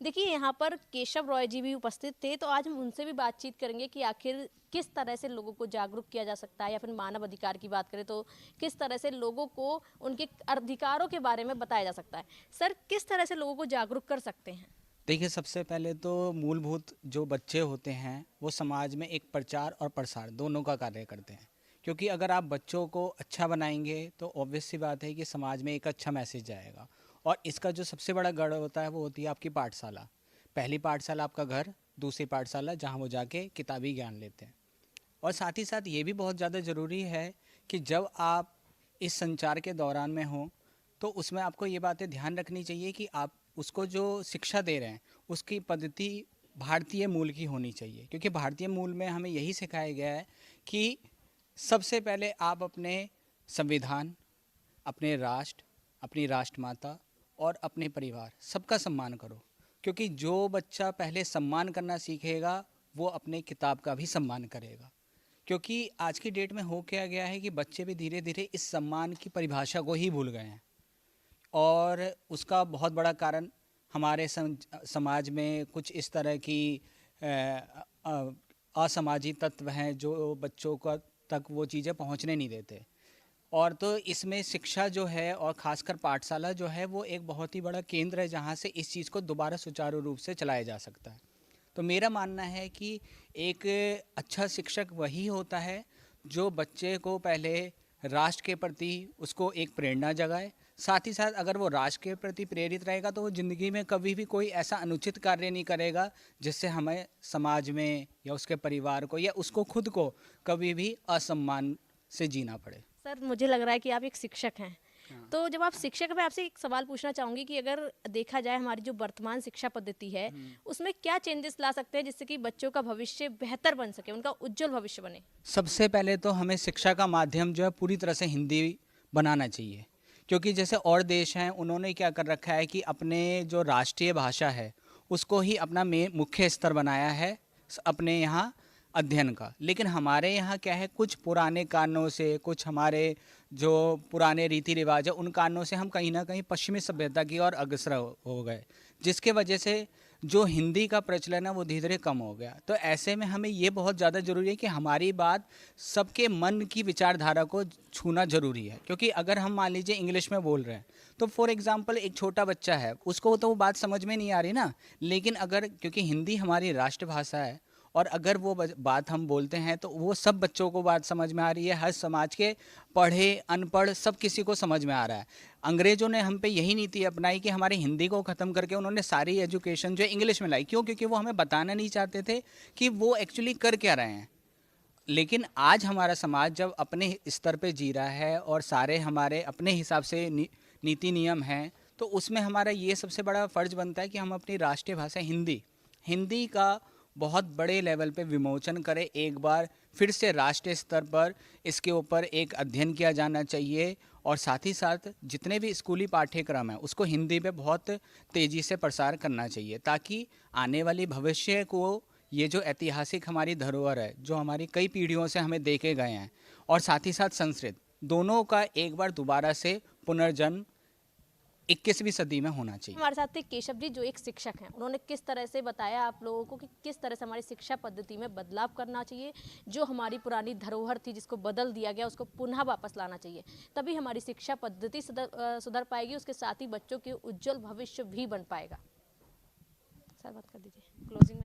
देखिए, यहाँ पर केशव रॉय जी भी उपस्थित थे, तो आज हम उनसे भी बातचीत करेंगे कि आखिर किस तरह से लोगों को जागरूक किया जा सकता है, या फिर मानव अधिकार की बात करें तो किस तरह से लोगों को उनके अधिकारों के बारे में बताया जा सकता है। सर, किस तरह से लोगों को जागरूक कर सकते हैं? देखिए, सबसे पहले तो मूलभूत जो बच्चे होते हैं वो समाज में एक प्रचार और प्रसार दोनों का कार्य करते हैं। क्योंकि अगर आप बच्चों को अच्छा बनाएंगे तो ऑब्वियस सी बात है कि समाज में एक अच्छा मैसेज जाएगा। और इसका जो सबसे बड़ा गढ़ होता है वो होती है आपकी पाठशाला। पहली पाठशाला आपका घर, दूसरी पाठशाला जहाँ वो जाके किताबी ज्ञान लेते हैं। और साथ ही साथ ये भी बहुत ज़्यादा ज़रूरी है कि जब आप इस संचार के दौरान में हों तो उसमें आपको ये बातें ध्यान रखनी चाहिए कि आप उसको जो शिक्षा दे रहे हैं उसकी पद्धति भारतीय मूल की होनी चाहिए। क्योंकि भारतीय मूल में हमें यही सिखाया गया है कि सबसे पहले आप अपने संविधान, अपने राष्ट्र, अपनी राष्ट्रमाता और अपने परिवार सबका सम्मान करो। क्योंकि जो बच्चा पहले सम्मान करना सीखेगा वो अपने किताब का भी सम्मान करेगा। क्योंकि आज की डेट में हो क्या गया है कि बच्चे भी धीरे धीरे इस सम्मान की परिभाषा को ही भूल गए हैं। और उसका बहुत बड़ा कारण हमारे समाज में कुछ इस तरह की असामाजिक तत्व हैं जो बच्चों का तक वो चीज़ें पहुंचने नहीं देते। और तो इसमें शिक्षा जो है और ख़ासकर पाठशाला जो है वो एक बहुत ही बड़ा केंद्र है जहाँ से इस चीज़ को दोबारा सुचारू रूप से चलाया जा सकता है। तो मेरा मानना है कि एक अच्छा शिक्षक वही होता है जो बच्चे को पहले राष्ट्र के प्रति उसको एक प्रेरणा जगाए। साथ ही साथ अगर वो राष्ट्र के प्रति प्रेरित रहेगा तो वो ज़िंदगी में कभी भी कोई ऐसा अनुचित कार्य नहीं करेगा जिससे हमें समाज में या उसके परिवार को या उसको खुद को कभी भी असम्मान से जीना पड़े। सर, मुझे लग रहा है कि आप एक शिक्षक हैं। तो जब आप शिक्षक हैं, मैं आपसे एक सवाल पूछना चाहूँगी कि अगर देखा जाए हमारी जो वर्तमान शिक्षा पद्धति है, उसमें क्या चेंजेस ला सकते हैं जिससे कि बच्चों का भविष्य बेहतर बन सके, उनका उज्जवल भविष्य बने? सबसे पहले तो हमें शिक्षा का माध्यम जो है पूरी तरह से हिंदी बनाना चाहिए। क्योंकि जैसे और देश हैं उन्होंने क्या कर रखा है कि अपने जो राष्ट्रीय भाषा है उसको ही अपना मुख्य स्तर बनाया है अपने यहाँ अध्ययन का। लेकिन हमारे यहाँ क्या है, कुछ पुराने कारणों से, कुछ हमारे जो पुराने रीति रिवाज है उन कारणों से हम कहीं ना कहीं पश्चिमी सभ्यता की ओर अग्रसर हो गए, जिसके वजह से जो हिंदी का प्रचलन है वो धीरे धीरे कम हो गया। तो ऐसे में हमें ये बहुत ज़्यादा ज़रूरी है कि हमारी बात सबके मन की विचारधारा को छूना ज़रूरी है। क्योंकि अगर हम मान लीजिए इंग्लिश में बोल रहे हैं तो फॉर एग्जांपल एक छोटा बच्चा है उसको तो वो बात समझ में नहीं आ रही ना। लेकिन अगर क्योंकि हिंदी हमारी राष्ट्रभाषा है और अगर वो बात हम बोलते हैं तो वो सब बच्चों को बात समझ में आ रही है। हर समाज के पढ़े अनपढ़ सब किसी को समझ में आ रहा है। अंग्रेज़ों ने हम पे यही नीति अपनाई कि हमारी हिंदी को ख़त्म करके उन्होंने सारी एजुकेशन जो है इंग्लिश में लाई। क्यों? क्योंकि वो हमें बताना नहीं चाहते थे कि वो एक्चुअली कर क्या रहे हैं। लेकिन आज हमारा समाज जब अपने स्तर पे जी रहा है और सारे हमारे अपने हिसाब से नीति नियम हैं तो उसमें हमारा ये सबसे बड़ा फ़र्ज़ बनता है कि हम अपनी राष्ट्रीय भाषा हिंदी हिंदी का बहुत बड़े लेवल पे विमोचन करें। एक बार फिर से राष्ट्रीय स्तर पर इसके ऊपर एक अध्ययन किया जाना चाहिए। और साथ ही साथ जितने भी स्कूली पाठ्यक्रम हैं उसको हिंदी में बहुत तेज़ी से प्रसार करना चाहिए ताकि आने वाली भविष्य को ये जो ऐतिहासिक हमारी धरोहर है जो हमारी कई पीढ़ियों से हमें देखे गए हैं और साथ ही साथ संस्कृत दोनों का एक बार दोबारा से पुनर्जन्म 21वीं सदी में होना चाहिए। हमारे साथ थे केशव जी, जो एक शिक्षक हैं। उन्होंने किस तरह से बताया आप लोगों को कि किस तरह से हमारी शिक्षा पद्धति में बदलाव करना चाहिए, जो हमारी पुरानी धरोहर थी जिसको बदल दिया गया उसको पुनः वापस लाना चाहिए, तभी हमारी शिक्षा पद्धति सुधर पाएगी, उसके साथ ही बच्चों के उज्जवल भविष्य भी बन पाएगा। सर, बात कर दीजिए क्लोजिंग में।